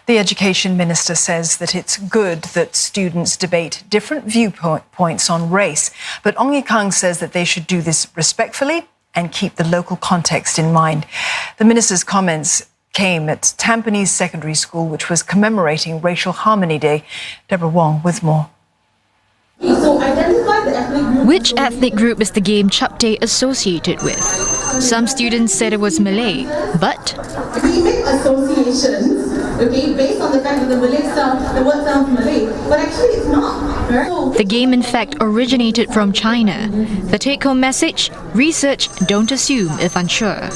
The Education Minister says that it's good that students debate different viewpoints on race, but Ong Ye Kung says that they should do this respectfully and keep the local context in mind. The Minister's comments came at Tampines Secondary School, which was commemorating Racial Harmony Day. Deborah Wong with more. Which ethnic group is the game Chup Day associated with? Some students said it was Malay, but we make associations, based on the fact that the word sounds Malay, but actually it's not. Right? The game in fact originated from China. The take-home message: research, don't assume if unsure.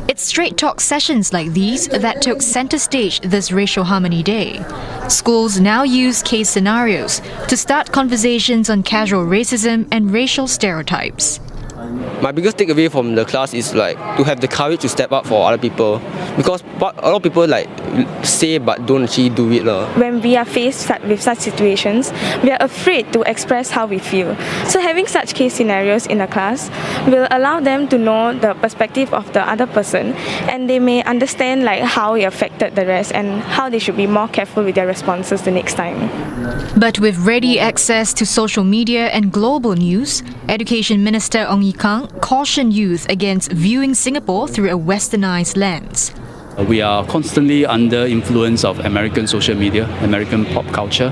It's straight talk sessions like these that took center stage this Racial Harmony Day. Schools now use case scenarios to start conversations on casual racism and racial stereotypes. My biggest takeaway from the class is to have the courage to step up for other people, because a lot of people say but don't actually do it. When we are faced with such situations, we are afraid to express how we feel. So having such case scenarios in the class will allow them to know the perspective of the other person, and they may understand how it affected the rest and how they should be more careful with their responses the next time. But with ready access to social media and global news, Education Minister Ong Ye Kung cautioned youth against viewing Singapore through a westernized lens. We are constantly under influence of American social media, American pop culture,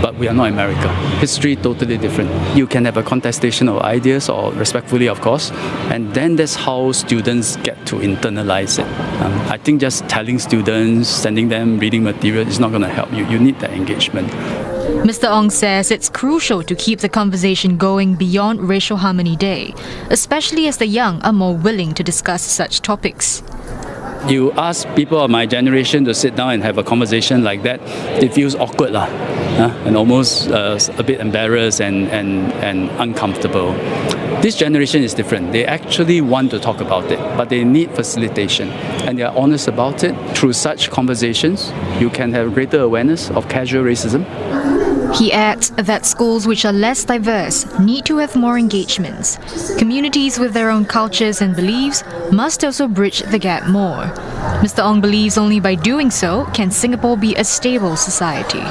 but we are not America. History totally different. You can have a contestation of ideas, or respectfully of course, and then that's how students get to internalize it. I think just telling students, sending them reading material is not going to help you. You need that engagement. Mr. Ong says it's crucial to keep the conversation going beyond Racial Harmony Day, especially as the young are more willing to discuss such topics. You ask people of my generation to sit down and have a conversation like that, it feels awkward and almost a bit embarrassed and uncomfortable. This generation is different. They actually want to talk about it, but they need facilitation, and they are honest about it. Through such conversations, you can have greater awareness of casual racism. He adds that schools which are less diverse need to have more engagements. Communities with their own cultures and beliefs must also bridge the gap more. Mr. Ong believes only by doing so can Singapore be a stable society.